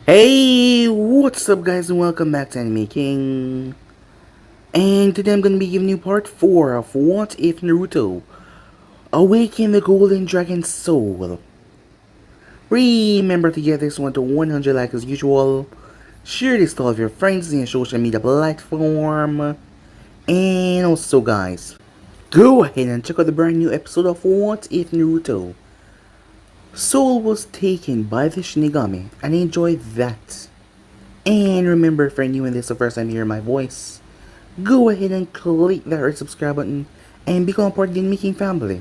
Hey, what's up guys and welcome back to Anime King. And today I'm going to be giving you part 4 of What If Naruto Awaken the Golden Dragon Soul. Remember to get this one to 100 likes as usual. Share this to all of your friends in your social media platform. And also guys, go ahead and check out the brand new episode of What If Naruto Soul was taken by the Shinigami, and enjoy that. And remember, if you're new and this is the first time you hear my voice, go ahead and click that red subscribe button and become part of the Making family.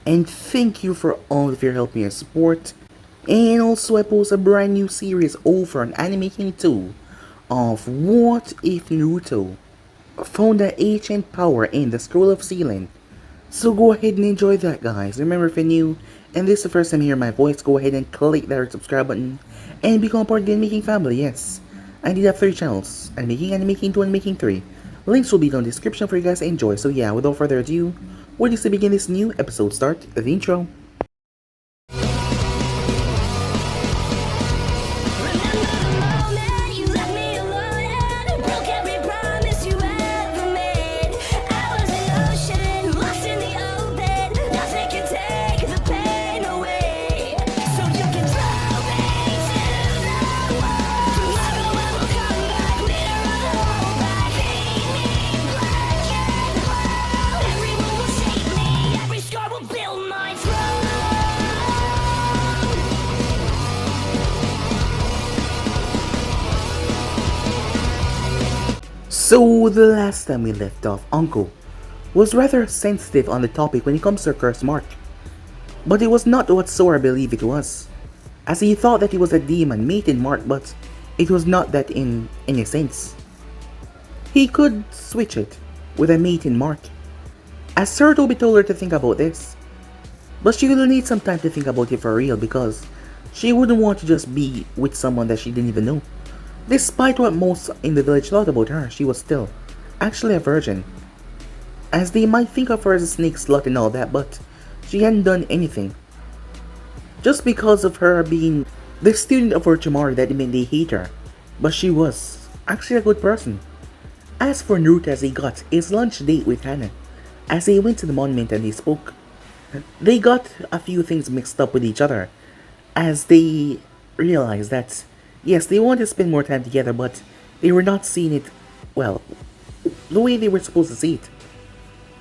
And thank you for all of your help and your support. And also I post a brand new series over on Anime King 2 of What If Naruto found the ancient power in the Scroll of Sealing. So go ahead and enjoy that guys. Remember, if you're new and this is the first time you hear my voice, go ahead and click that subscribe button and become part of the Making family. Yes, I did have 3 channels, Anime Making 2 and Making 3. Links will be down in the description for you guys to enjoy. So yeah, without further ado, we're just to begin this new episode. Start the intro. So the last time we left off, Uncle was rather sensitive on the topic when it comes to curse mark. But it was not what Sora believed it was, as he thought that it was a demon mating mark, but it was not that in any sense. He could switch it with a mating mark, as Sir Toby told her to think about this. But she will need some time to think about it for real, because she wouldn't want to just be with someone that she didn't even know. Despite what most in the village thought about her, she was still actually a virgin. As they might think of her as a snake slut and all that, but she hadn't done anything. Just because of her being the student of Orochimaru, that meant they hate her. But she was actually a good person. As for Naruto, as he got his lunch date with Hana, as they went to the monument and they spoke, they got a few things mixed up with each other, as they realized that yes, they wanted to spend more time together, but they were not seeing it, well, the way they were supposed to see it.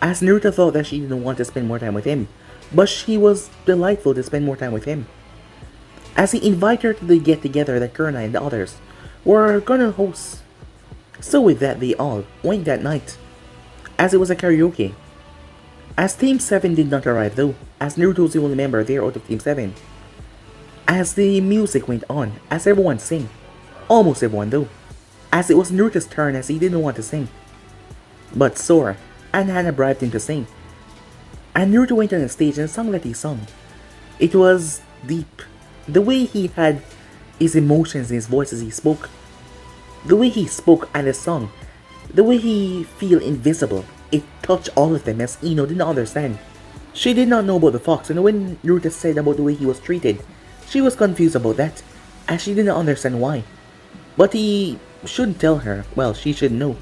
As Naruto thought that she didn't want to spend more time with him, but she was delightful to spend more time with him. As he invited her to the get-together that Kurna and the others were gonna host. So with that, they all went that night, as it was a karaoke. As Team 7 did not arrive though, as Naruto was the only member there out of Team 7. As the music went on, as everyone sang, almost everyone though, as it was Naruto's turn as he didn't want to sing. But Sora and Hana bribed him to sing. And Naruto went on the stage and sung that he sung. It was deep. The way he had his emotions in his voice as he spoke. The way he spoke and the song. The way he feel invisible. It touched all of them as Ino did not understand. She did not know about the fox, and when Naruto said about the way he was treated, she was confused about that, as she didn't understand why. But he shouldn't tell her, well, she should know,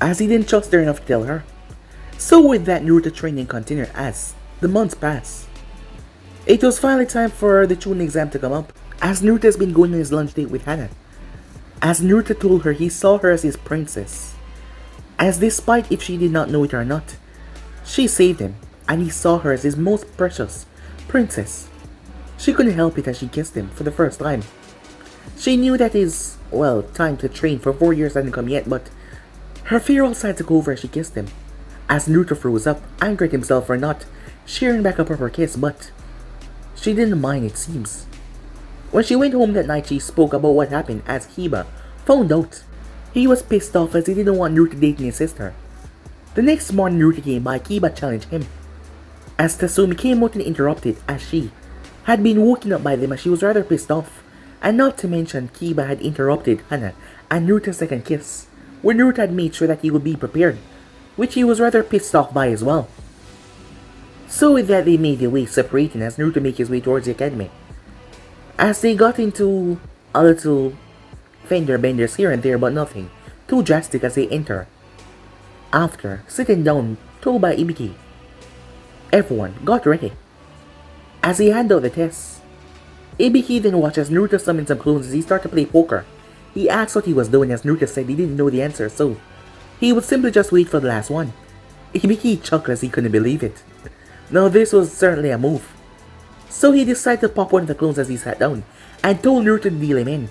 as he didn't trust her enough to tell her. So with that, Naruto training continued as the months passed. It was finally time for the Chunin exam to come up, as Naruto has been going on his lunch date with Hana. As Naruto told her he saw her as his princess, as despite if she did not know it or not, she saved him, and he saw her as his most precious princess. She couldn't help it as she kissed him for the first time. She knew that his, well, time to train for 4 years hadn't come yet, but her fear also took over as she kissed him. As Naruto froze up, angry at himself for not sharing back up her kiss, but she didn't mind, it seems. When she went home that night, she spoke about what happened as Kiba found out. He was pissed off as he didn't want Naruto dating his sister. The next morning Naruto came by, Kiba challenged him. As Tasumi came out and interrupted as she had been woken up by them, as she was rather pissed off. And not to mention, Kiba had interrupted Hana and Naruto's second kiss, where Naruto had made sure that he would be prepared, which he was rather pissed off by as well. So with that, they made their way separating as Naruto made his way towards the academy. As they got into a little fender benders here and there but nothing too drastic as they enter. After sitting down, told by Ibiki, everyone got ready. As he handed out the tests, Ibiki then watches Naruto summon some clones as he starts to play poker. He asked what he was doing as Naruto said he didn't know the answer, so he would simply just wait for the last one. Ibiki chuckled as he couldn't believe it. Now this was certainly a move. So he decided to pop one of the clones as he sat down and told Naruto to deal him in.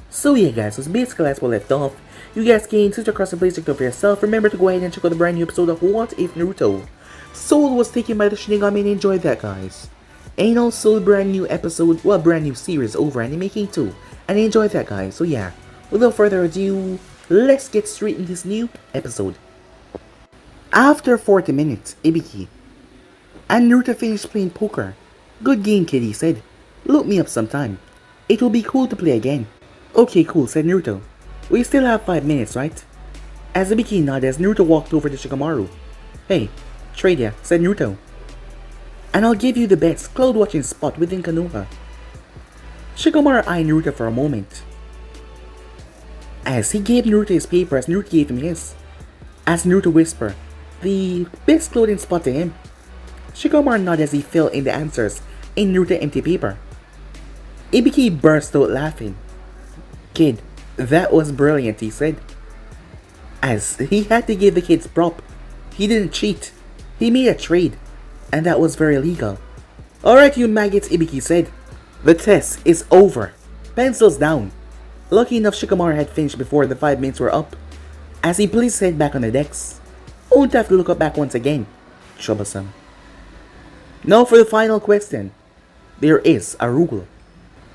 So yeah guys, was basically as we left off. You guys can switch across the place, check it out for yourself. Remember to go ahead and check out the brand new episode of What If Naruto Soul was taken by the Shinigami and enjoyed that guys. And also brand new episode, well brand new series over and making too. And I enjoyed that guys, so yeah. Without further ado, let's get straight into this new episode. After 40 minutes, Ibiki and Naruto finished playing poker. Good game kid, he said. Look me up sometime. It will be cool to play again. Okay cool, said Naruto. We still have 5 minutes, right? As Ibiki nodded as Naruto walked over to Shikamaru. Hey, trade ya, said Naruto. And I'll give you the best cloud watching spot within Konoha. Shikamaru eyed Naruto for a moment, as he gave Naruto his paper as Naruto gave him his. As Naruto whispered the best clothing spot to him. Shikamaru nodded as he filled in the answers in Naruto's empty paper. Ibiki burst out laughing. Kid, that was brilliant, he said. As he had to give the kid's prop. He didn't cheat. He made a trade. And that was very legal. Alright you maggots, Ibiki said. The test is over. Pencils down. Lucky enough Shikamaru had finished before the 5 minutes were up. As he put his head back on the decks. Won't have to look up back once again. Troublesome. Now for the final question. There is a rule.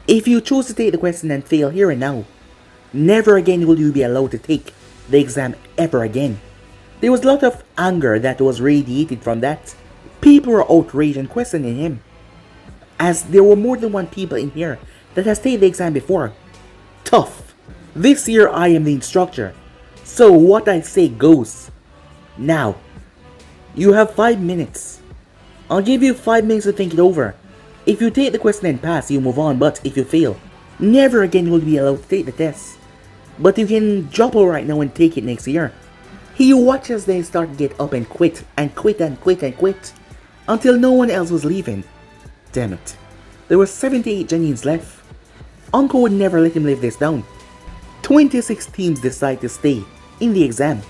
If you choose to take the question and fail here and now, never again will you be allowed to take the exam ever again. There was a lot of anger that was radiated from that. People were outraged and questioning him, as there were more than one people in here that has taken the exam before. Tough. This year I am the instructor, so what I say goes. Now, you have 5 minutes. I'll give you 5 minutes to think it over. If you take the question and pass, you move on, but if you fail, never again will you be allowed to take the test. But you can drop it right now and take it next year. He watched as they start to get up and quit, and quit and quit and quit, until no one else was leaving. Damn it. There were 78 Janins left. Uncle would never let him live this down. 26 teams decide to stay in the exam.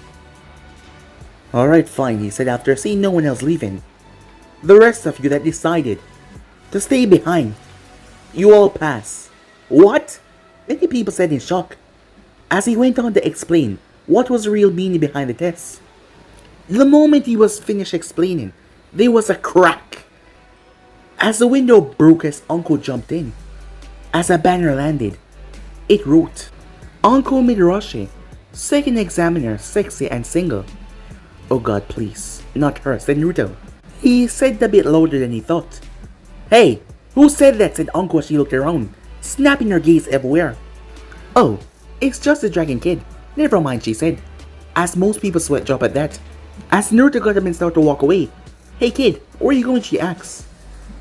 Alright fine, he said after seeing no one else leaving. The rest of you that decided to stay behind, you all pass. What? Many people said in shock, as he went on to explain what was the real meaning behind the test. The moment he was finished explaining, there was a crack, as the window broke as Uncle jumped in. As a banner landed, it wrote, Uncle Midarashi, second examiner, sexy and single. Oh god please, not her, said Naruto. He said a bit louder than he thought. Hey, who said that, said Uncle as she looked around, snapping her gaze everywhere. Oh, it's just a dragon kid. Never mind, she said, as most people sweat drop at that. As Naruto got up and started to walk away. Hey kid, where are you going, she asks.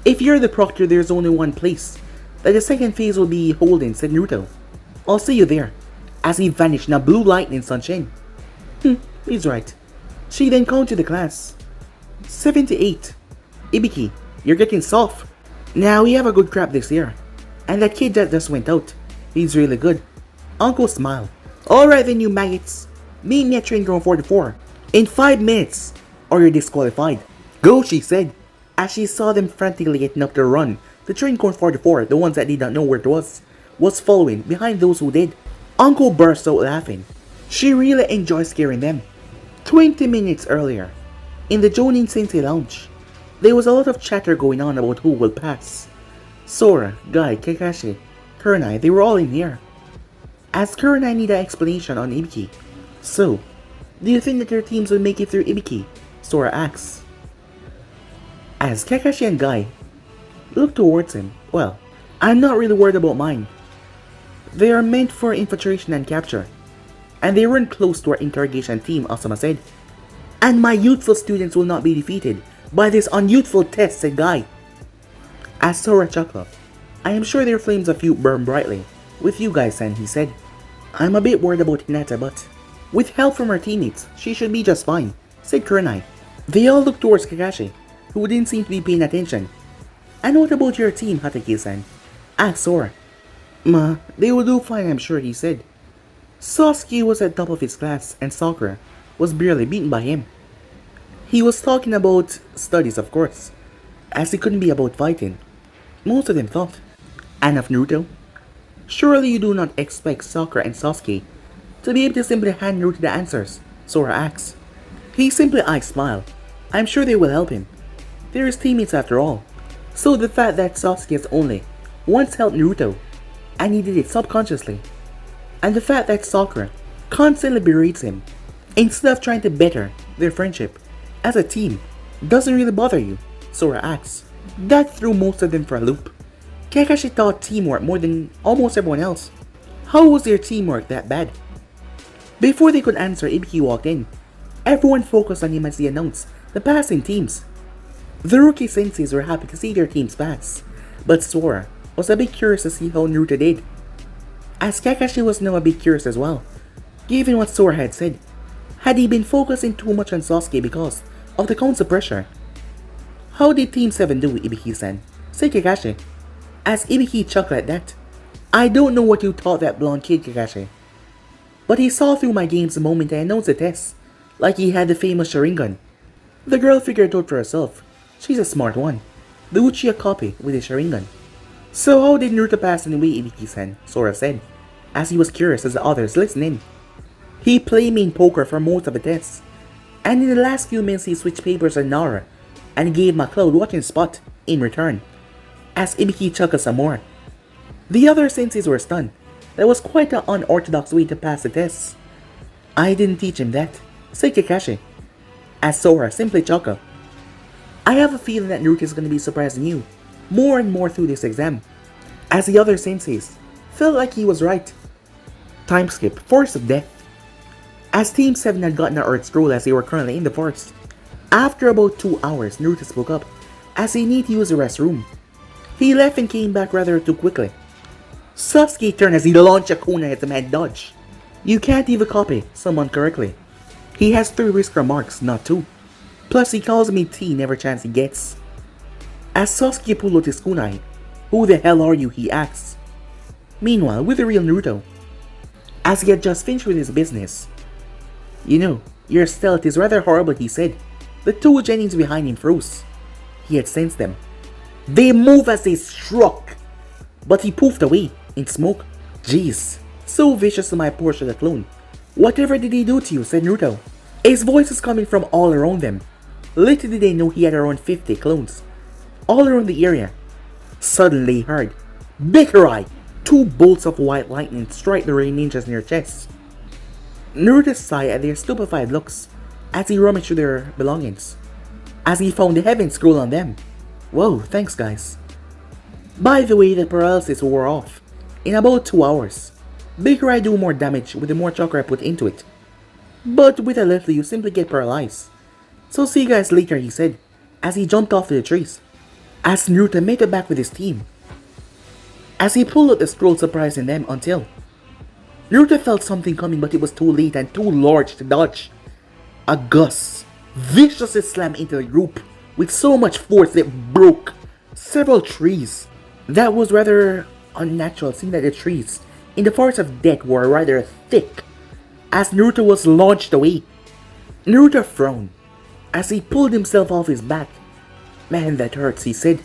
If you're the proctor, there's only one place that the second phase will be holding, said Naruto. I'll see you there. As he vanished in a blue lightning sunshine. He's right. She then counted the class. 78. Ibiki, you're getting soft. Now we have a good crap this year. And that kid that just went out, he's really good. Uncle smiled. Alright then you maggots, meet me at train ground 44 in 5 minutes or you're disqualified. Go, she said, as she saw them frantically getting up the run. The train cone 44, the ones that did not know where it was following behind those who did. Uncle burst out laughing. She really enjoyed scaring them. 20 minutes earlier, in the Jonin Sensei lounge, there was a lot of chatter going on about who will pass. Sora, Guy, Kakashi, Kurenai, they were all in here. As Kurenai needed an explanation on Ibiki. So, do you think that their teams will make it through Ibiki? Sora asks. As Kakashi and Guy look towards him, well, I'm not really worried about mine. They are meant for infiltration and capture, and they weren't close to our interrogation team, Asama said. And my youthful students will not be defeated by this unyouthful test, said Guy. As Sora chuckled, I am sure their flames of youth burn brightly with you guys, and he said. I'm a bit worried about Hinata, but with help from her teammates, she should be just fine, said Kurenai. They all looked towards Kakashi, who didn't seem to be paying attention. And what about your team, Hatake-san? Asked Sora. They will do fine, I'm sure, he said. Sasuke was at top of his class, and Sakura was barely beaten by him. He was talking about studies, of course, as it couldn't be about fighting. Most of them thought. And of Naruto? Surely you do not expect Sakura and Sasuke to be able to simply hand Naruto the answers, Sora asks. He simply eyes smile. I'm sure they will help him. They're his teammates after all. So the fact that Sasuke has only once helped Naruto, and he did it subconsciously, and the fact that Sakura constantly berates him instead of trying to better their friendship as a team doesn't really bother you, Sora asks. That threw most of them for a loop. Kakashi thought teamwork more than almost everyone else. How was their teamwork that bad? Before they could answer, Ibiki walked in. Everyone focused on him as he announced the passing teams. The rookie senseis were happy to see their teams pass, but Sora was a bit curious to see how Naruto did. As Kakashi was now a bit curious as well, given what Sora had said. Had he been focusing too much on Sasuke because of the council pressure? How did Team 7 do, Ibiki-san? Said Kakashi. As Ibiki chuckled at that. I don't know what you taught that blonde kid, Kakashi, but he saw through my games the moment I announced the test, like he had the famous Sharingan. The girl figured it out for herself. She's a smart one. The Uchiha copy with his Sharingan. So how did Naruto pass anyway, Ibiki-san? Sora said, as he was curious as the others listened in. He played main poker for most of the tests, and in the last few minutes he switched papers on Nara, and gave him a cloud watching spot in return, as Ibiki chuckled some more. The other senseis were stunned. That was quite an unorthodox way to pass the tests. I didn't teach him that, said Kakashi, as Sora simply chuckled. I have a feeling that Naruto is going to be surprising you more and more through this exam, as the other senseis felt like he was right. Time skip, Forest of Death. As Team 7 had gotten an Earth Scroll as they were currently in the forest. After about 2 hours, Naruto spoke up, as he needed to use the restroom. He left and came back rather too quickly. Sasuke turned as he launched a kunai at the man dodge. You can't even copy someone correctly. He has 3 whisker marks, not 2. Plus he calls me Teen every chance he gets. As Sasuke pulled out his kunai, who the hell are you, he asks. Meanwhile, with the real Naruto, as he had just finished with his business. You know, your stealth is rather horrible, he said. The 2 Jennings behind him froze. He had sensed them. They moved as they struck, but he poofed away in smoke. Jeez, so vicious to my poor Shada clone. Whatever did he do to you, said Naruto. His voice is coming from all around them. Little did they know he had around 50 clones, all around the area. Suddenly he heard, Bikurai! 2 bolts of white lightning strike the rain ninjas in their chests. Naruto sighed at their stupefied looks as he rummaged through their belongings, as he found the heaven scroll on them. Whoa, thanks guys. By the way, the paralysis wore off in about 2 hours. Bikurai do more damage with the more chakra I put into it. But with a little you simply get paralyzed. So see you guys later, he said, as he jumped off to the trees. As Naruto made it back with his team, as he pulled out the scroll, surprising them until Naruto felt something coming, but it was too late and too large to dodge. A gust viciously slammed into the group with so much force that it broke several trees. That was rather unnatural, seeing that the trees in the Forest of Death were rather thick as Naruto was launched away. Naruto frowned as he pulled himself off his back. Man, that hurts, he said,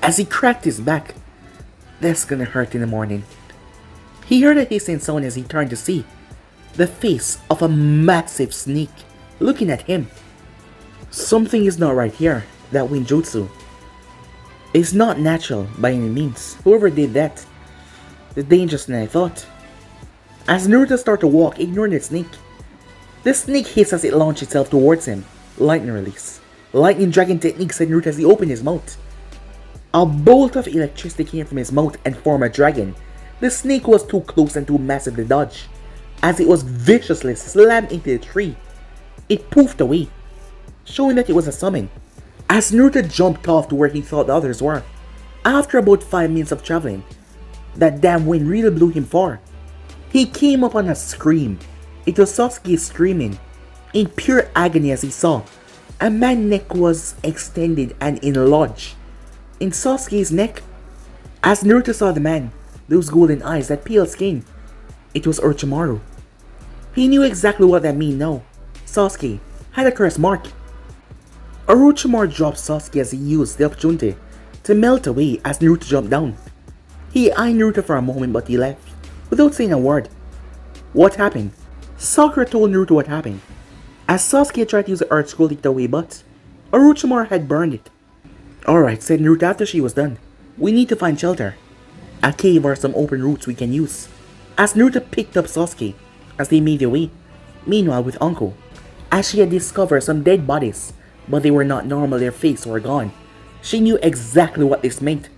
as he cracked his back. That's gonna hurt in the morning. He heard a hissing sound as he turned to see the face of a massive snake looking at him. Something is not right here. That Winjutsu is not natural by any means. Whoever did that is dangerous than I thought. As Naruto started to walk, ignoring the snake hissed as it launched itself towards him. Lightning release. Lightning dragon technique, said Naruto as he opened his mouth. A bolt of electricity came from his mouth and formed a dragon. The snake was too close and too massive to dodge, as it was viciously slammed into the tree. It poofed away, showing that it was a summon. As Naruto jumped off to where he thought the others were, after about 5 minutes of traveling, that damn wind really blew him far. He came up on a scream. It was Sasuke screaming in pure agony as he saw a man's neck was extended and enlarged in Sasuke's neck. As Naruto saw the man, those golden eyes, that pale skin, it was Orochimaru. He knew exactly what that meant now. Sasuke had a curse mark. Orochimaru dropped Sasuke as he used the opportunity to melt away as Naruto jumped down. He eyed Naruto for a moment but he left without saying a word. What happened? Sakura told Naruto what happened. As Sasuke tried to use the earth scroll to get away, but Orochimaru had burned it. Alright, said Naruto after she was done. We need to find shelter. A cave or some open routes we can use. As Naruto picked up Sasuke as they made their way. Meanwhile with Uncle, as she had discovered some dead bodies, but they were not normal, their faces were gone. She knew exactly what this meant.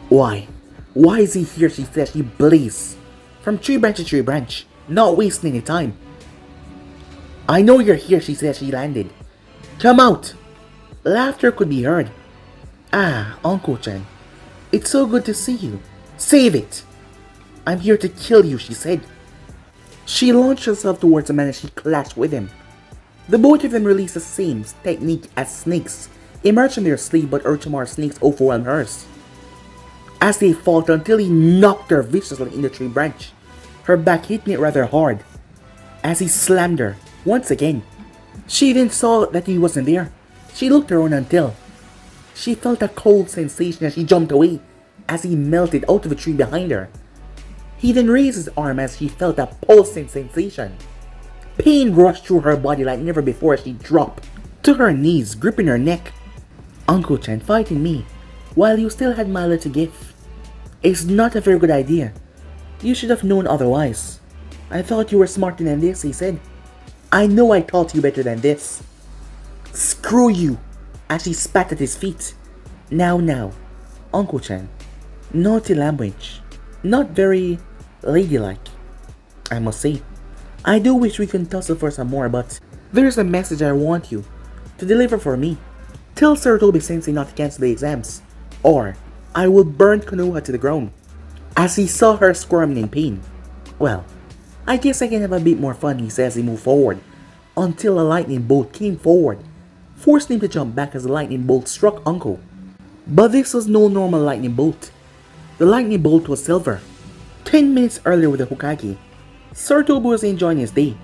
Why? Why is he here? She said. She blazed from tree branch to tree branch, not wasting any time. I know you're here, she said. She landed. Come out! Laughter could be heard. Ah, Uncle-chan. It's so good to see you. Save it! I'm here to kill you, she said. She launched herself towards the man and she clashed with him. The both of them released the same technique as snakes emerged from their sleep, but Orochimaru's snakes overwhelmed hers. As they fought until he knocked her viciously in the tree branch, her back hitting it rather hard. As he slammed her once again, she then saw that he wasn't there. She looked around until she felt a cold sensation as she jumped away as he melted out of the tree behind her. He then raised his arm as she felt a pulsing sensation. Pain rushed through her body like never before as she dropped to her knees, gripping her neck. Uncle-chan, fighting me while you still had my little gift is not a very good idea. You should have known otherwise. I thought you were smarter than this, he said. I know I taught you better than this. Screw you, as she spat at his feet. Now, Uncle-chan, naughty language. Not very ladylike, I must say. I do wish we could tussle for some more, but there's a message I want you to deliver for me. Tell Sarutobi-sensei not to cancel the exams, or I will burn Konoha to the ground. As he saw her squirming in pain. Well, I guess I can have a bit more fun, he says as he moved forward, until a lightning bolt came forward, forcing him to jump back as the lightning bolt struck Uncle. But this was no normal lightning bolt. The lightning bolt was silver. 10 minutes earlier with the Hokage, Sarutobi was enjoying his day.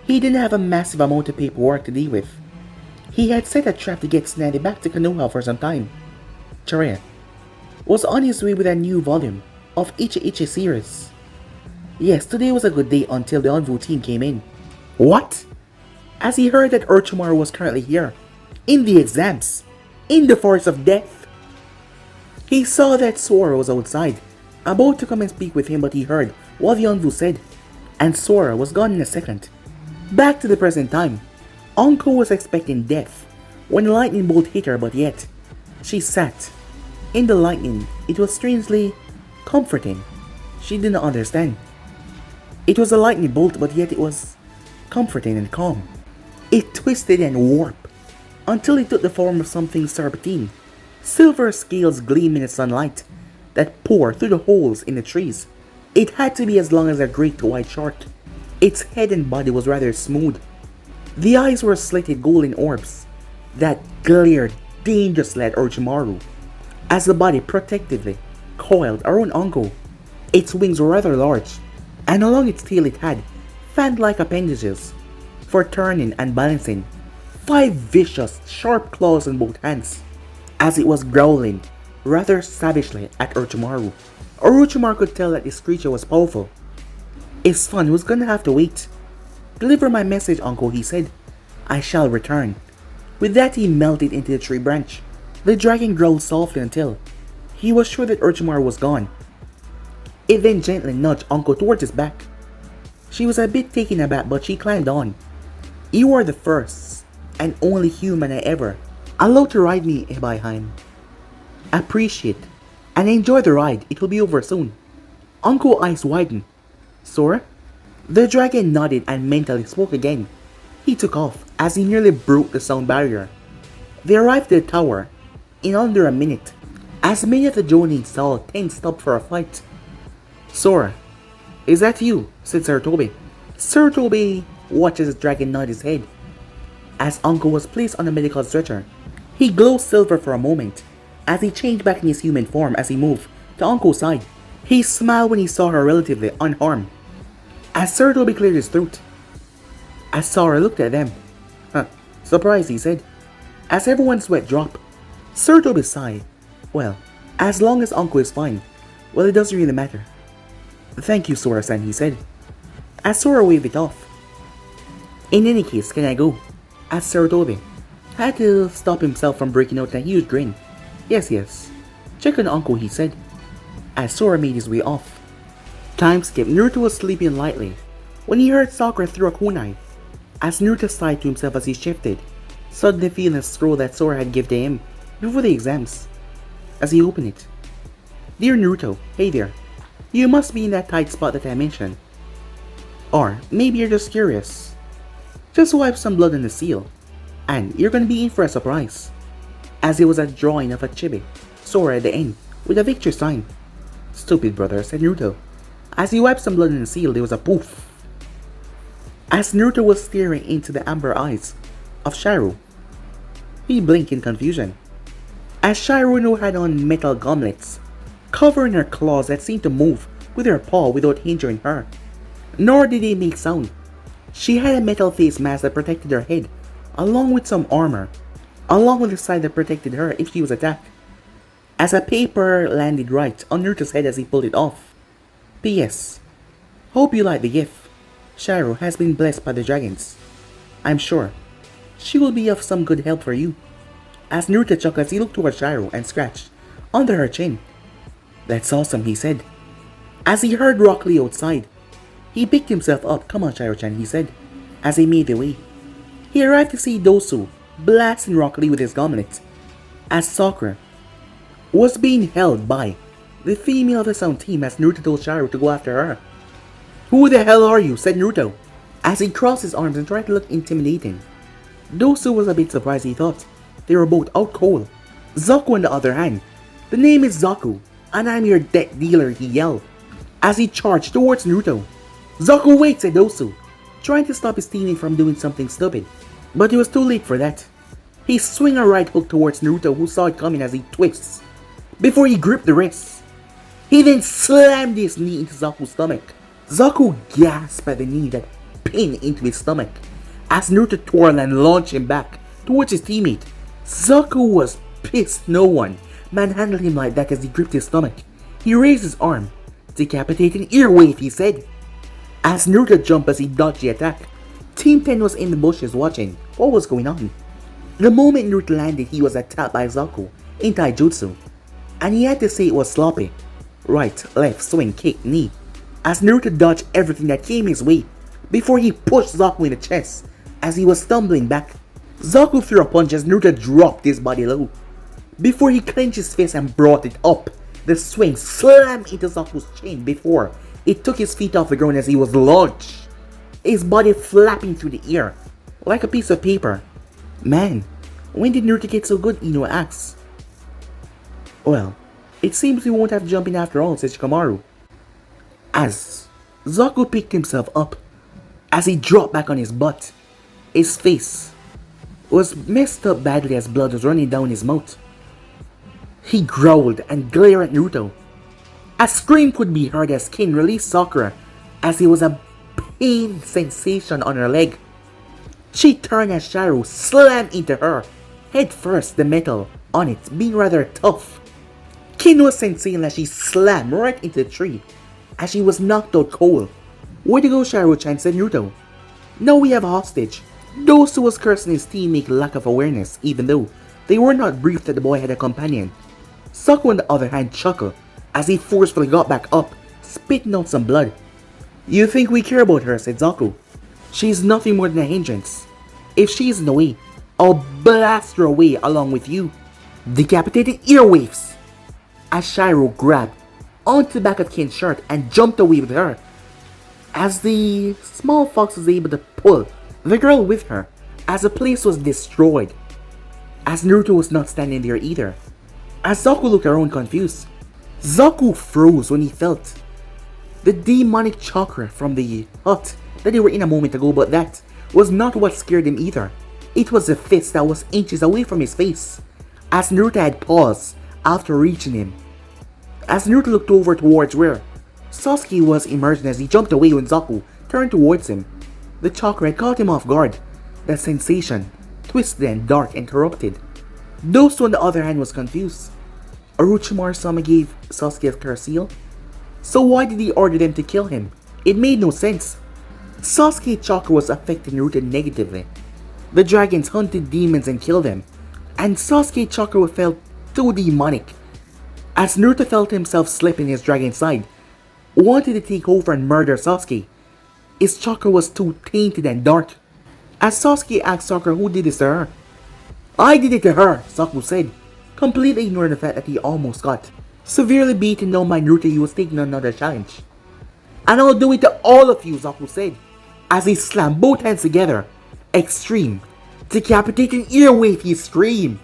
He didn't have a massive amount of paperwork to deal with. He had set a trap to get Snazzy back to Konoha for some time. Jiraiya was on his way with a new volume of Ichi series. Yes, today was a good day until the Envu team came in. What? As he heard that Orochimaru was currently here, in the exams, in the forest of death. He saw that Sora was outside, about to come and speak with him, but he heard what the Envu said, and Sora was gone in a second. Back to the present time, Uncle was expecting death when the lightning bolt hit her, but yet she sat. In the lightning, it was strangely comforting. She did not understand. It was a lightning bolt, but yet it was comforting and calm. It twisted and warped until it took the form of something serpentine. Silver scales gleam in the sunlight that poured through the holes in the trees. It had to be as long as a great white shark. Its head and body was rather smooth. The eyes were slitted golden orbs that glared dangerously at Orochimaru as the body protectively coiled around Uncle. Its wings were rather large, and along its tail it had fan-like appendages for turning and balancing. 5 vicious, sharp claws in both hands as it was growling rather savagely at Orochimaru. Orochimaru could tell that this creature was powerful. His son was gonna have to wait. Deliver my message, Uncle, he said. I shall return. With that, he melted into the tree branch. The dragon growled softly until he was sure that Orochimaru was gone. It then gently nudged Uncle towards his back. She was a bit taken aback, but she climbed on. You are the first and only human I ever allowed to ride me, Ebiheim. Appreciate and enjoy the ride. It will be over soon. Uncle eyes widened. Sora? The dragon nodded and mentally spoke again. He took off as he nearly broke the sound barrier. They arrived at the tower in under a minute. As many of the Jonin saw tensed up for a fight. Sora, Is that you? Said Sarutobi. Sarutobi watches the dragon nod his head as Uncle was placed on a medical stretcher. He glowed silver for a moment as he changed back in his human form as he moved to Uncle's side. He smiled when he saw her relatively unharmed. As Sarutobi cleared his throat, as Sora looked at them. Surprised, he said, as everyone's sweat dropped. Sarutobi sighed. Well, as long as Uncle is fine, well, it doesn't really matter. Thank you, Sora-san, he said, as Sora waved it off. In any case, can I go? Asked Sarutobi. Had to stop himself from breaking out in a huge grin. Yes. Check on Uncle, he said, as Sora made his way off. Time skip. Naruto was sleeping lightly when he heard Sakura throw a kunai. As Naruto sighed to himself as he shifted, suddenly feeling a scroll that Sora had given to him before the exams. As he opened it. Dear Naruto, hey there. You must be in that tight spot that I mentioned. Or maybe you're just curious. Just wipe some blood on the seal, and you're gonna be in for a surprise. As it was a drawing of a chibi, Sora at the end, with a victory sign. Stupid brother, said Naruto. As he wiped some blood on the seal, there was a poof. As Naruto was staring into the amber eyes of Shiro, he blinked in confusion. As Shiro now had on metal gauntlets, covering her claws that seemed to move with her paw without injuring her. Nor did they make sound. She had a metal face mask that protected her head, along with some armor, along with the side that protected her if she was attacked. As a paper landed right on Naruto's head as he pulled it off. P.S. Hope you like the gift. Shiro has been blessed by the dragons. I'm sure she will be of some good help for you. As Naruto chuckled as he looked toward Shiro and scratched under her chin. That's awesome, he said. As he heard Rock Lee outside, he picked himself up. Come on, Shiro-chan, he said, as he made the way. He arrived to see Dosu blasting Rock Lee with his gauntlet, as Sakura was being held by the female of the sound team as Naruto told Shiro to go after her. Who the hell are you? Said Naruto, as he crossed his arms and tried to look intimidating. Dosu was a bit surprised. He thought they were both out cold. Zaku on the other hand, the name is Zaku, and I'm your debt dealer, he yelled, as he charged towards Naruto. Zaku, wait, said Dosu, trying to stop his teammate from doing something stupid. But it was too late for that. He swung a right hook towards Naruto, who saw it coming as he twists, before he gripped the wrist. He then slammed his knee into Zaku's stomach. Zaku gasped at the knee that pinned into his stomach, as Naruto twirled and launched him back towards his teammate. Zaku was pissed no one manhandled him like that as he gripped his stomach. He raised his arm. Decapitating earwave, he said, as Naruto jumped as he dodged the attack. Team 10 was in the bushes watching what was going on. The moment Naruto landed, he was attacked by Zaku in taijutsu, and he had to say it was sloppy. Right, left, swing, kick, knee, as Naruto dodged everything that came his way before he pushed Zaku in the chest as he was stumbling back. Zaku threw a punch as Naruto dropped his body low before he clenched his fist and brought it up. The swing slammed into Zaku's chin before it took his feet off the ground as he was launched, his body flapping through the air like a piece of paper. Man, when did Naruto get so good? Ino asks. Well, it seems we won't have jumping after all, says Shikamaru, as Zaku picked himself up as he dropped back on his butt. His face was messed up badly as blood was running down his mouth. He growled and glared at Naruto. A scream could be heard as Kin released Sakura as there was a pain sensation on her leg. She turned as Shiro slammed into her, head first, the metal on it being rather tough. Kin was sensing as she slammed right into the tree as she was knocked out cold. Way to go, Shiro-chan, said Naruto. Now we have a hostage. Dosu was cursing his teammate lack of awareness, even though they were not briefed that the boy had a companion. Zaku on the other hand chuckled as he forcefully got back up, spitting out some blood. You think we care about her, said Zaku. She's nothing more than a hindrance. If she's in the way, I'll blast her away along with you. Decapitating earwaves! As Shiro grabbed onto the back of Kin's shirt and jumped away with her, as the small fox was able to pull the girl with her as the place was destroyed. As Naruto was not standing there either, as Zaku looked around confused. Zaku froze when he felt The demonic chakra from the hut that they were in a moment ago, but that was not what scared him either. It was the fist that was inches away from his face, as Naruto had paused after reaching him. As Naruto looked over towards where Sasuke was emerging as he jumped away when Zaku turned towards him. The chakra had caught him off guard. That sensation, twisted and dark and corrupted. Dosu on the other hand was confused. Orochimaru-sama gave Sasuke a curse seal? So why did he order them to kill him? It made no sense. Sasuke's chakra was affecting Naruto negatively. The dragons hunted demons and killed them, and Sasuke's chakra felt too demonic. As Naruto felt himself slip in his dragon side, wanted to take over and murder Sasuke. His chakra was too tainted and dark. As Sasuke asked Sakura who did this to her. I did it to her, Saku said, completely ignoring the fact that he almost got severely beaten down by Naruto. He was taking another challenge. And I'll do it to all of you, Zaku said, as he slammed both hands together. Extreme, decapitating earwave, he screamed,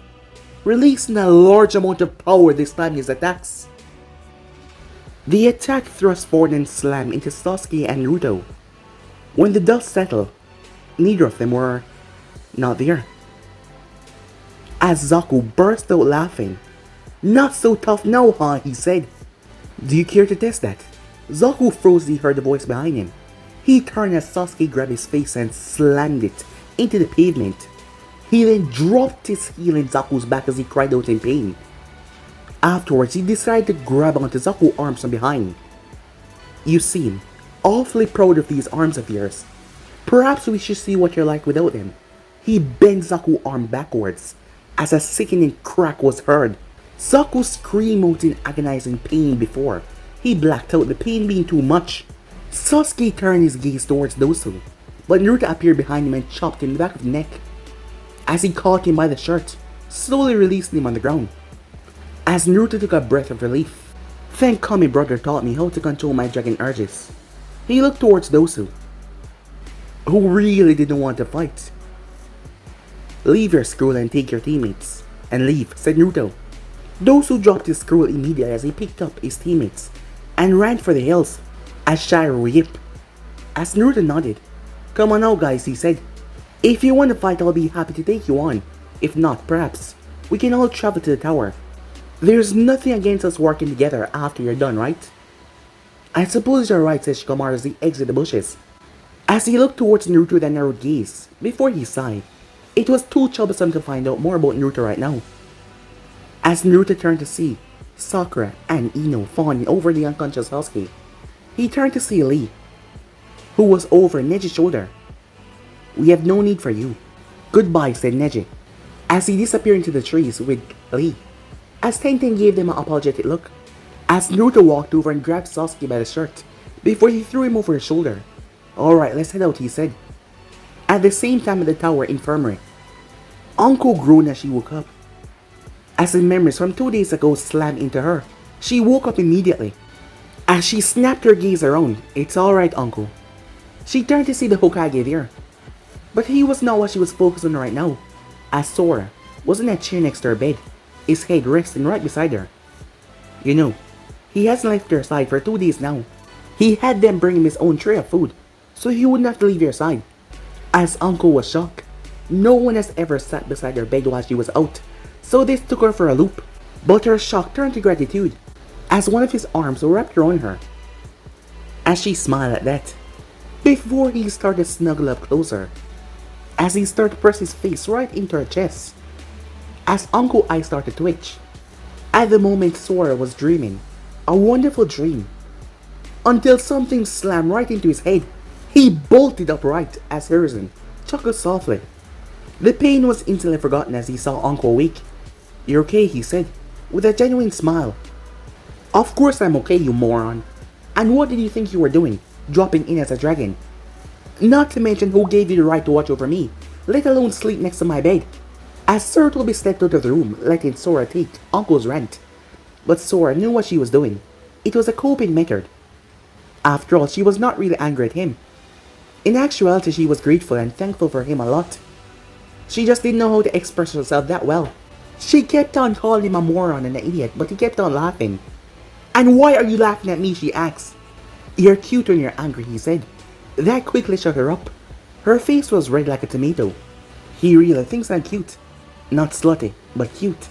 releasing a large amount of power this time in his attacks. The attack thrust forward and slammed into Sasuke and Naruto. When the dust settled, neither of them were not there. As Zaku burst out laughing. Not so tough now, huh? He said. Do you care to test that? Zaku froze as he heard the voice behind him. He turned as Sasuke grabbed his face and slammed it into the pavement. He then dropped his heel in Zaku's back as he cried out in pain. Afterwards, he decided to grab onto Zaku's arms from behind. You seem awfully proud of these arms of yours. Perhaps we should see what you're like without them. He bent Zaku's arm backwards as a sickening crack was heard. Zaku screamed out in agonizing pain before he blacked out, the pain being too much. Sasuke turned his gaze towards Dosu, but Naruto appeared behind him and chopped him in the back of the neck. As he caught him by the shirt, slowly releasing him on the ground. As Naruto took a breath of relief. Thank God my brother taught me how to control my dragon urges. He looked towards Dosu, who really didn't want to fight. Leave your scroll and take your teammates. And leave, said Naruto. Dosu dropped his scroll immediately as he picked up his teammates and ran for the hills as Shiro yipped. As Naruto nodded. Come on now guys, he said. If you want to fight, I'll be happy to take you on. If not, perhaps we can all travel to the tower. There's nothing against us working together after you're done, right? I suppose you're right, said Shikamaru as he exited the bushes. As he looked towards Naruto with a narrowed gaze, before he sighed. It was too troublesome to find out more about Naruto right now. As Naruto turned to see Sakura and Ino fawning over the unconscious Sasuke, he turned to see Lee, who was over Neji's shoulder. We have no need for you. Goodbye, said Neji, as he disappeared into the trees with Lee. As Tenten gave them an apologetic look, as Naruto walked over and grabbed Sasuke by the shirt before he threw him over his shoulder. Alright, let's head out, he said. At the same time at the tower infirmary, Anko groaned as she woke up. As the memories from 2 days ago slammed into her, she woke up immediately. As she snapped her gaze around, it's alright, Anko. She turned to see the Hokage there. But he was not what she was focused on right now, as Sora was in a chair next to her bed, his head resting right beside her. You know, he hasn't left her side for 2 days now. He had them bring him his own tray of food, so he wouldn't have to leave her side. As Uncle was shocked, no one has ever sat beside her bed while she was out, so this took her for a loop. But her shock turned to gratitude, as one of his arms wrapped around her. As she smiled at that, before he started to snuggle up closer, as he started to press his face right into her chest, as Uncle's eyes started to twitch. At the moment Sora was dreaming, a wonderful dream, until something slammed right into his head. He bolted upright as Harrison chuckled softly. The pain was instantly forgotten as he saw Uncle awake. You're okay, he said, with a genuine smile. Of course I'm okay, you moron. And what did you think you were doing, dropping in as a dragon? Not to mention who gave you the right to watch over me, let alone sleep next to my bed. As Sir Toby stepped out of the room, letting Sora take Uncle's rant. But Sora knew what she was doing. It was a coping method. After all, she was not really angry at him. In actuality, she was grateful and thankful for him a lot. She just didn't know how to express herself that well. She kept on calling him a moron and an idiot, but he kept on laughing. And why are you laughing at me, she asked. You're cute when you're angry, he said. That quickly shut her up. Her face was red like a tomato. He really thinks I'm cute. Not slutty, but cute.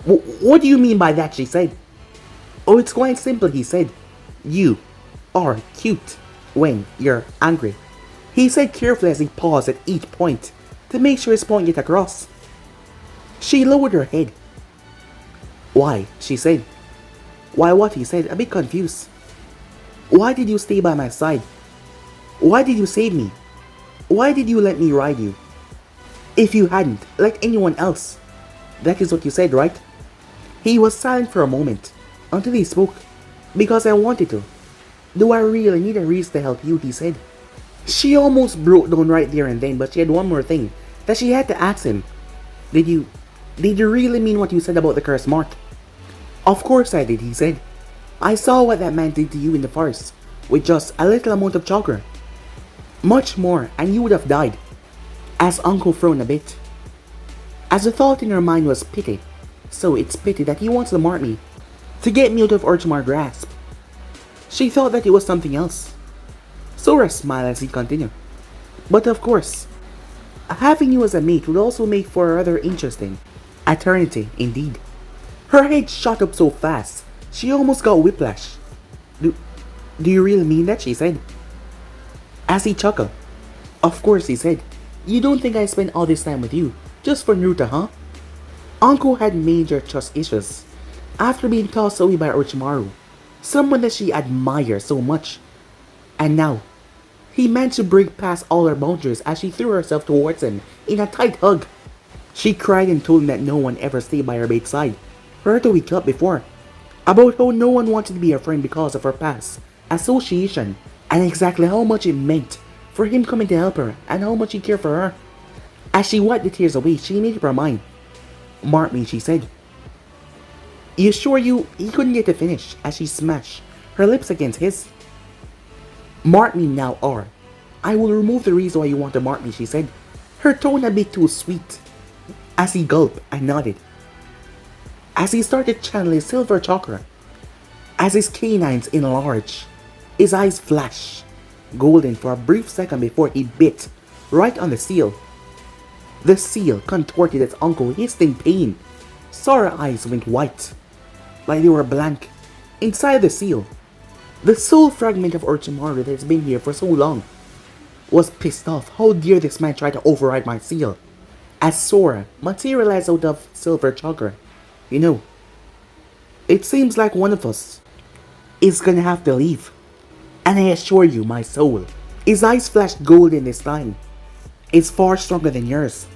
What do you mean by that, she said. Oh, it's quite simple, he said. You are cute when you're angry. He said carefully as he paused at each point to make sure his point get across. She lowered her head. Why? She said. Why what? He said, a bit confused. Why did you stay by my side? Why did you save me? Why did you let me ride you? If you hadn't, like anyone else. That is what you said, right? He was silent for a moment, until he spoke. Because I wanted to. Do I really need a reason to help you, he said. She almost broke down right there and then, but she had one more thing that she had to ask him. Did you really mean what you said about the curse mark? Of course I did, he said. I saw what that man did to you in the forest, with just a little amount of chakra. Much more, and you would have died. As Uncle frowned a bit. As the thought in her mind was pity, so it's pity that he wants to mark me, to get me out of Orochimaru's grasp. She thought that it was something else. Sora smiled as he continued. But of course, having you as a mate would also make for a rather interesting eternity indeed. Her head shot up so fast, she almost got whiplash. Do you really mean that? She said. As he chuckled. Of course, he said. You don't think I spent all this time with you, just for Naruto, huh? Uncle had major trust issues, after being tossed away by Orochimaru, someone that she admired so much. And now, he managed to break past all her boundaries as she threw herself towards him in a tight hug. She cried and told him that no one ever stayed by her bedside for her to wake up before, about how no one wanted to be her friend because of her past association, and exactly how much it meant for him coming to help her and how much he cared for her. As she wiped the tears away, she made up her mind. Mark me, she said. You sure he couldn't get to finish as she smashed her lips against his. Mark me now, or I will remove the reason why you want to mark me, she said, her tone a bit too sweet. As he gulped and nodded. As he started channeling silver chakra, as his canines enlarged, his eyes flashed golden for a brief second before he bit right on the seal. The seal contorted its uncle, hissed in pain. Sora's eyes went white, like they were blank. Inside the seal, the soul fragment of Orochimaru that has been here for so long was pissed off. How dare this man try to override my seal? As Sora materialized out of silver chakra. You know, it seems like one of us is gonna have to leave. And I assure you, my soul, his eyes flashed golden this time, is far stronger than yours.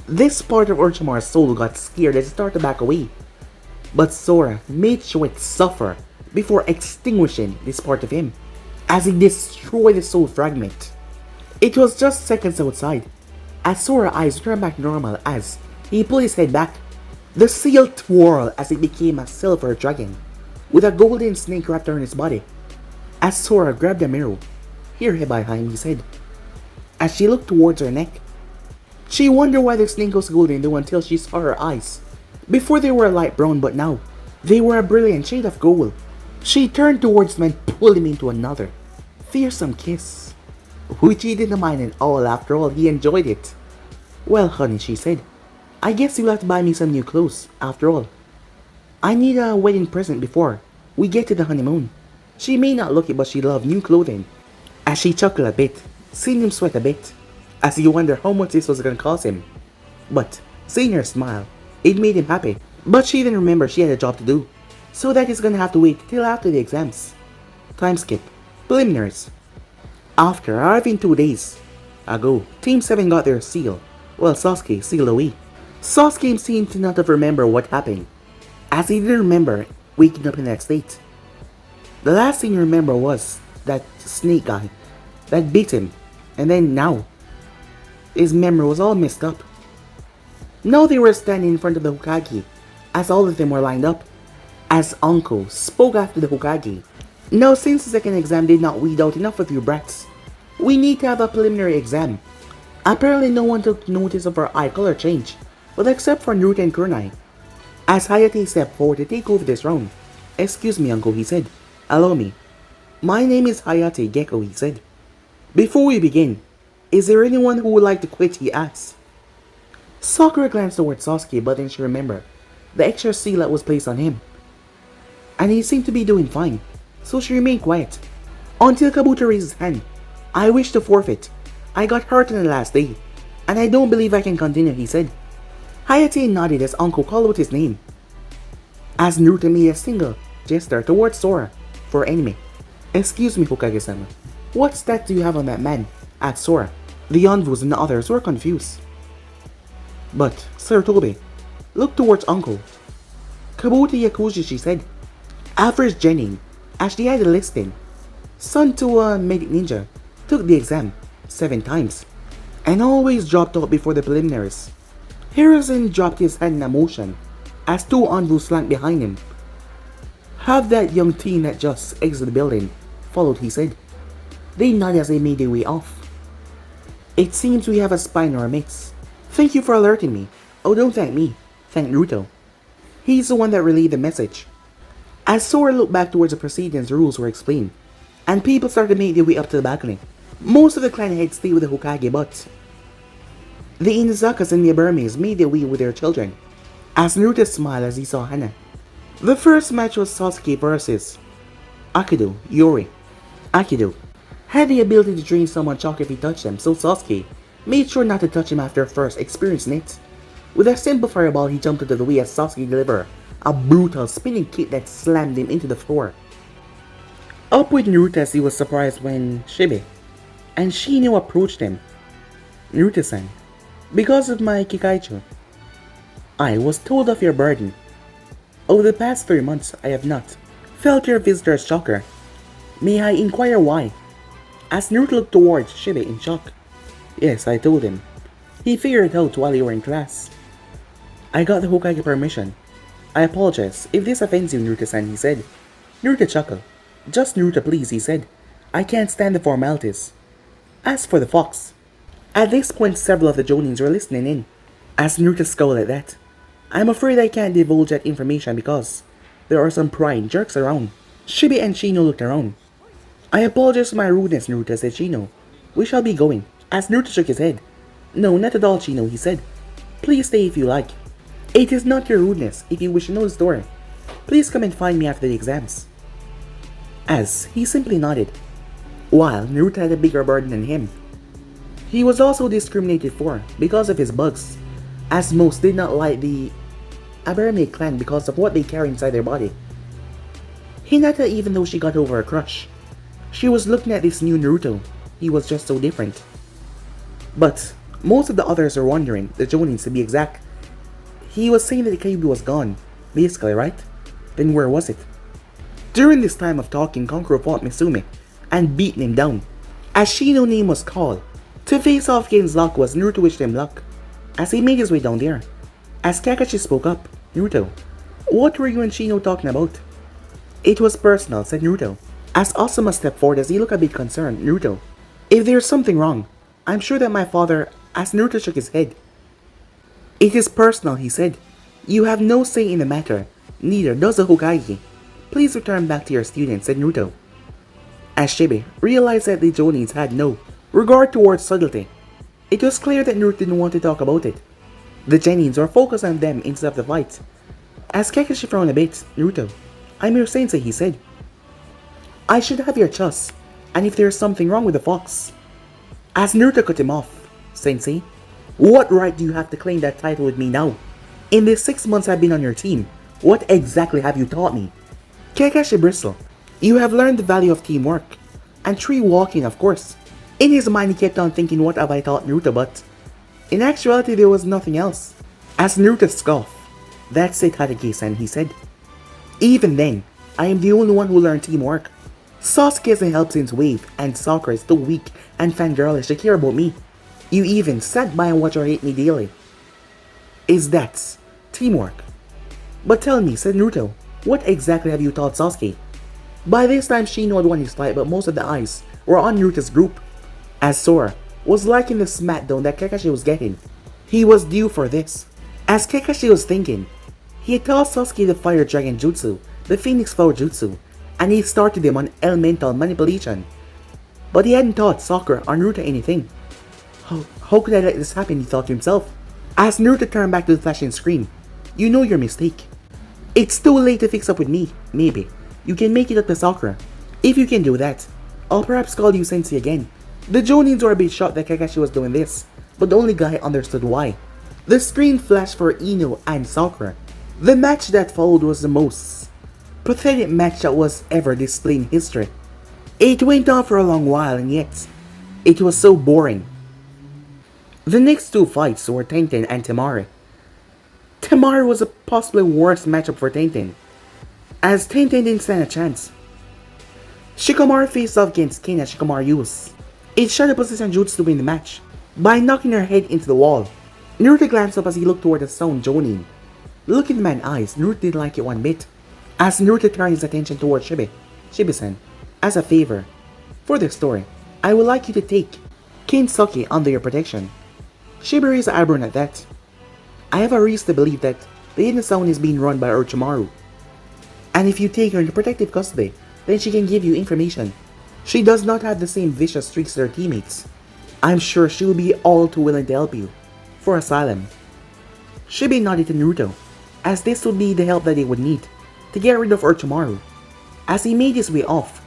This part of Orochimaru's soul got scared as it started to back away. But Sora made sure it suffer before extinguishing this part of him, as he destroyed the soul fragment. It was just seconds outside, as Sora's eyes turned back normal as he pulled his head back. The seal twirled as it became a silver dragon, with a golden snake wrapped around his body. As Sora grabbed the mirror, here behind, he said, as she looked towards her neck. She wondered why the snake was golden though until she saw her eyes. Before they were light brown, but now they were a brilliant shade of gold. She turned towards him and pulled him into another fearsome kiss, which he didn't mind at all. After all, he enjoyed it. Well, honey, she said, I guess you'll have to buy me some new clothes, after all. I need a wedding present before we get to the honeymoon. She may not look it, but she loved new clothing. As she chuckled a bit, seeing him sweat a bit, as he wondered how much this was gonna cost him. But, seeing her smile, it made him happy. But she didn't remember she had a job to do, so that he's gonna have to wait till after the exams. Time skip. Preliminaries. After arriving 2 days ago, Team 7 got their seal, while Sasuke sealed away. Sasuke seemed to not have remembered what happened, as he didn't remember waking up in that state. The last thing he remembered was that snake guy that beat him, and then now, his memory was all messed up. Now they were standing in front of the Hokage, as all of them were lined up, as Uncle spoke after the Hokage. Now since the second exam did not weed out enough of you brats, we need to have a preliminary exam. Apparently no one took notice of our eye color change, well except for Naruto and Kunai. As Hayate stepped forward to take over this round. Excuse me, Uncle, he said. Allow me. My name is Hayate Gecko, he said. Before we begin, is there anyone who would like to quit, he asked. Sakura glanced towards Sasuke, but then she remembered the extra seal that was placed on him. And he seemed to be doing fine, so she remained quiet. Until Kabuto raised his hand. I wish to forfeit. I got hurt on the last day, and I don't believe I can continue, he said. Hayate nodded as Uncle called out his name. As Naruto made a single gesture towards Sora for enemy. Excuse me, Hokage-sama. What stat do you have on that man? Asked Sora. The Yonvus and the others were confused. But, Sir Tobe, look towards Uncle. Kabuto Yakushi, she said. Average Genin, as she had a listing. Son to a medic ninja, took the exam 7 times, and always dropped out before the preliminaries. Hiruzen dropped his head in emotion, as 2 Yonvus flanked behind him. Have that young teen that just exited the building followed, he said. They nodded as they made their way off. It seems we have a spy in our midst. Thank you for alerting me. Oh, don't thank me. Thank Naruto. He's the one that relayed the message. As Sora looked back towards the proceedings, the rules were explained, and people started to make their way up to the balcony. Most of the clan heads stayed with the Hokage, but the Inuzukas and the Burmese made their way with their children. As Naruto smiled as he saw Hana. The first match was Sasuke versus Akido Yori. Akido had the ability to drain someone's chakra if he touched them, so Sasuke made sure not to touch him after first experiencing it. With a simple fireball, he jumped out of the way as Sasuke delivered a brutal spinning kick that slammed him into the floor. Up with Naruto as he was surprised when Shibe and Shino approached him. Naruto-san, because of my Kikaicho, I was told of your burden. Over the past 3 months, I have not felt your visitor's chakra. May I inquire why? As Naruto looked towards Shibe in shock. Yes, I told him. He figured it out while you were in class. I got the Hokage permission. I apologize if this offends you, Naruto-san, he said. Naruto chuckled. Just Naruto, please, he said. I can't stand the formalities. As for the fox. At this point, several of the Jonins were listening in. As Naruto scowled at that. I'm afraid I can't divulge that information because there are some prying jerks around. Shibe and Shino looked around. I apologize for my rudeness, Naruto, said Shino. We shall be going. As Naruto shook his head. No, not at all, Shino, he said. Please stay if you like. It is not your rudeness if you wish to know the story. Please come and find me after the exams. As he simply nodded. While Naruto had a bigger burden than him. He was also discriminated for because of his bugs, as most did not like the Aberame clan because of what they carry inside their body. Hinata, even though she got over a crush, she was looking at this new Naruto. He was just so different. But most of the others are wondering, the Jonins to be exact. He was saying that the Kyuubi was gone, basically, right? Then where was it? During this time of talking, Kankuro fought Mitsumi and beaten him down. As Shino's name was called, to face off against luck was Naruto wished him luck, as he made his way down there. As Kakashi spoke up, Naruto, what were you and Shino talking about? It was personal, said Naruto. As Asuma stepped forward as he looked a bit concerned, Naruto, if there's something wrong, I'm sure that my father, as Naruto shook his head. It is personal, he said. You have no say in the matter, neither does the Hokage. Please return back to your students, said Naruto. As Shibe realized that the Jonins had no regard towards subtlety, it was clear that Naruto didn't want to talk about it. The Jonins were focused on them instead of the fight. As Kakashi frowned a bit, Naruto, I'm your sensei, he said. I should have your trust, and if there's something wrong with the fox. As Naruto cut him off, Sensei, what right do you have to claim that title with me now? In the 6 months I've been on your team, what exactly have you taught me? Kakashi bristled. You have learned the value of teamwork, and tree walking, of course. In his mind he kept on thinking, what have I taught Naruto, but in actuality there was nothing else. As Naruto scoffed, that's it, Hatake-san, he said. Even then, I am the only one who learned teamwork. Sasuke hasn't helped since Wave, and Sakura is too weak and fangirlish to care about me. You even sat by and watched her hate me daily. Is that teamwork? But tell me, said Naruto, what exactly have you taught Sasuke? By this time Shino had won his fight, but most of the eyes were on Naruto's group. As Sora was liking the smackdown that Kakashi was getting, he was due for this. As Kakashi was thinking, he had taught Sasuke the Fire Dragon Jutsu, the Phoenix Flower Jutsu, and he started him on elemental manipulation. But he hadn't taught Sakura or Naruto anything. How could I let this happen, he thought to himself. As Naruto turned back to the flashing screen, you know your mistake. It's too late to fix up with me, maybe. You can make it up to Sakura. If you can do that, I'll perhaps call you Sensei again. The Jonins were a bit shocked that Kakashi was doing this, but the only guy understood why. The screen flashed for Ino and Sakura. The match that followed was the most pathetic match that was ever displayed in history. It went on for a long while, and yet, it was so boring. The next two fights were Tenten and Temari. Temari was a possibly worst matchup for Tenten, as Tenten didn't stand a chance. Shikamaru faced off against Ken as Shikamaru used its shadow position jutsu to win the match by knocking her head into the wall. Naruto glanced up as he looked toward the stone Jonin. Look in the man's eyes, Naruto didn't like it one bit. As Naruto turned his attention toward Shibi-san, as a favor, for this story, I would like you to take Kinsaki under your protection. Shibi raised an eyebrow at that. I have a reason to believe that the hidden zone is being run by Orochimaru. And if you take her into protective custody, then she can give you information. She does not have the same vicious streaks as her teammates. I'm sure she will be all too willing to help you. For asylum. Shibi nodded to Naruto, as this would be the help that they would need to get rid of Orochimaru. As he made his way off,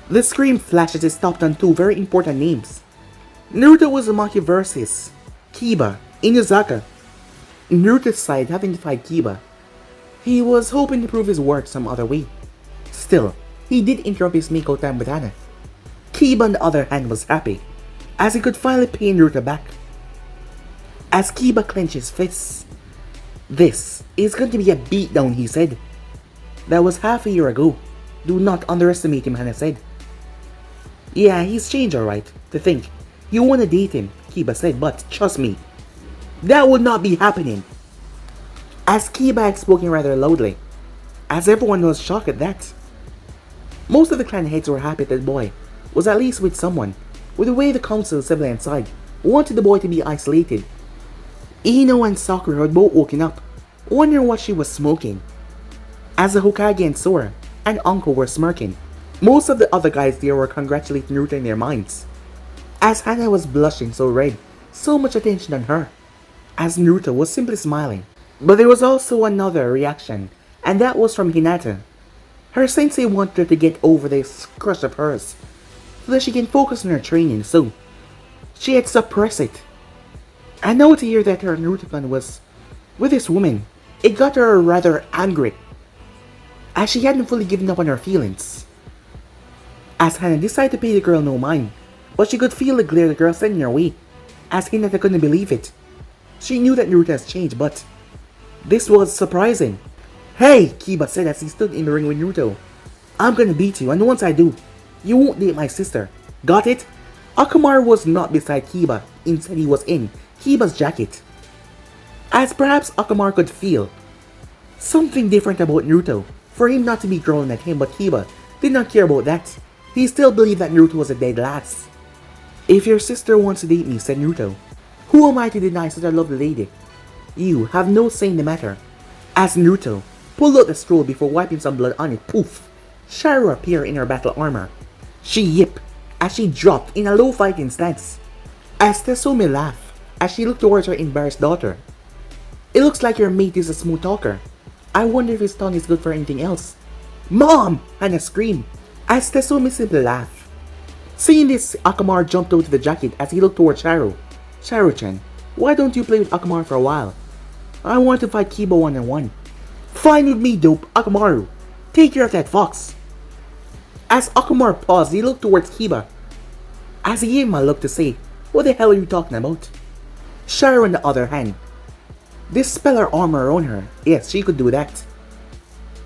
the screen flashed as he stopped on two very important names. Naruto Uzumaki versus Kiba Inuzaka. Naruto's side having to fight Kiba. He was hoping to prove his worth some other way. Still, he did interrupt his makeout time with Hana. Kiba on the other hand was happy, as he could finally pay Naruto back. As Kiba clenched his fists, this is going to be a beatdown, he said. That was half a year ago. Do not underestimate him, Hana said. Yeah, he's changed alright. To think, you want to date him, Kiba said, but trust me, that would not be happening. As Kiba had spoken rather loudly, as everyone was shocked at that. Most of the clan heads were happy that the boy was at least with someone, with the way the council civilian side wanted the boy to be isolated. Ino and Sakura had both woken up, wondering what she was smoking. As the Hokage and Sora and Uncle were smirking, most of the other guys there were congratulating Naruto in their minds. As Hana was blushing so red, so much attention on her, as Naruto was simply smiling. But there was also another reaction, and that was from Hinata. Her sensei wanted her to get over this crush of hers, so that she can focus on her training, so she had suppressed it. And now to hear that her Naruto-clan was with this woman, it got her rather angry, as she hadn't fully given up on her feelings. As Hana decided to pay the girl no mind, but she could feel the glare the girl sent in her way, as Hinata couldn't believe it. She knew that Naruto has changed, but this was surprising. Hey, Kiba said as he stood in the ring with Naruto. I'm gonna beat you, and once I do, you won't date my sister. Got it? Akamaru was not beside Kiba, instead he was in Kiba's jacket. As perhaps Akamaru could feel something different about Naruto, for him not to be growling at him, but Kiba did not care about that. He still believed that Naruto was a dead lass. If your sister wants to date me, said Naruto, who am I to deny such a lovely lady? You have no say in the matter. As Naruto pulled out the scroll before wiping some blood on it, poof, Shiro appeared in her battle armor. She yipped as she dropped in a low fighting stance. As Tetsumi laughed as she looked towards her embarrassed daughter. It looks like your mate is a smooth talker. I wonder if his tongue is good for anything else. Mom! Hana screamed as Tetsumi simply laughed. Seeing this, Akamaru jumped out of the jacket as he looked towards Shiro. Shiro-chan, why don't you play with Akamaru for a while? I want to fight Kiba one-on-one. Fine with me, dope. Akamaru, take care of that fox. As Akamaru paused, he looked towards Kiba, as he gave him a look to say, what the hell are you talking about? Shiro on the other hand, dispel her armor on her. Yes, she could do that.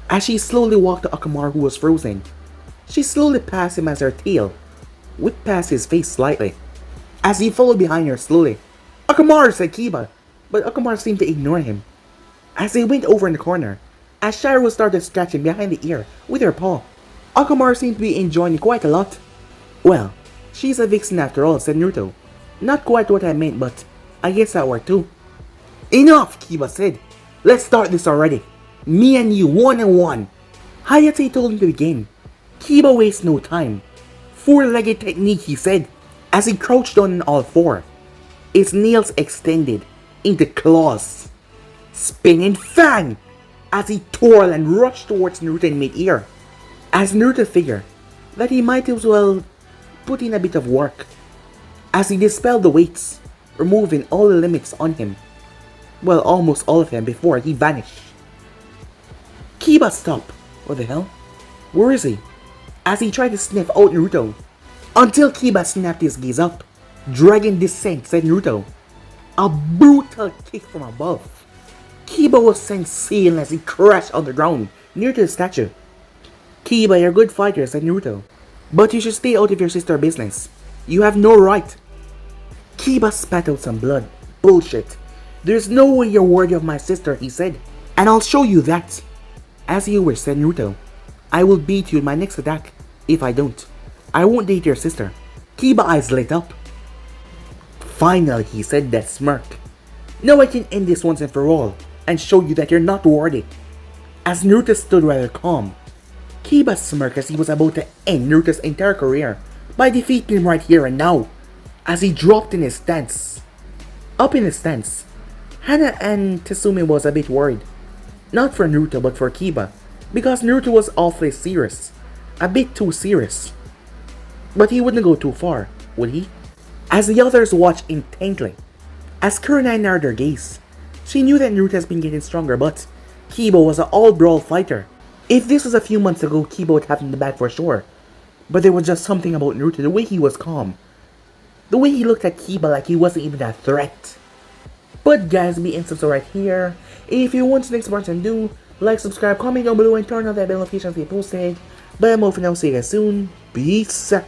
As she slowly walked to Akamaru, who was frozen, she slowly passed him as her tail whipped past his face slightly. As he followed behind her slowly, Akamaru, said Kiba, but Akamaru seemed to ignore him. As they went over in the corner, as Shiro started scratching behind the ear with her paw, Akamaru seemed to be enjoying it quite a lot. Well, she's a vixen after all, said Naruto. Not quite what I meant, but I guess that worked too. Enough, Kiba said. Let's start this already. Me and you, one-on-one. Hayate told him to begin. Kiba wastes no time. Four-legged technique, he said, as he crouched down on all four, his nails extended into claws. Spinning Fang! As he twirled and rushed towards Naruto in mid-air. As Naruto figured that he might as well put in a bit of work. As he dispelled the weights, removing all the limits on him. Well, almost all of them before he vanished. Kiba stopped. What the hell? Where is he? As he tried to sniff out Naruto. Until Kiba snapped his gaze up. Dragon Descent, said Naruto. A brutal kick from above. Kiba was sent sailing as he crashed on the ground near to the statue. Kiba, you're a good fighter, said Naruto. But you should stay out of your sister's business. You have no right. Kiba spat out some blood. Bullshit. There's no way you're worthy of my sister, he said. And I'll show you that. As you wish, said Naruto. I will beat you in my next attack. If I don't, I won't date your sister. Kiba's eyes lit up. Finally, he said that smirk. Now I can end this once and for all, and show you that you're not worthy. As Naruto stood rather calm, Kiba smirked as he was about to end Naruto's entire career by defeating him right here and now, as he dropped in his stance. Up in his stance, Hana and Tetsumi was a bit worried. Not for Naruto but for Kiba, because Naruto was awfully serious. A bit too serious. But he wouldn't go too far, would he? As the others watched intently, as Kurenai narrowed her gaze, she knew that Naruto has been getting stronger, but Kiba was an all-brawl fighter. If this was a few months ago, Kiba would have him in the bag for sure. But there was just something about Naruto, the way he was calm. The way he looked at Kiba like he wasn't even a threat. But guys, be instant right here. If you want the next part and do, like, subscribe, comment down below, and turn on that bell notifications to be posted. But I'm over now, see you guys soon. Peace out.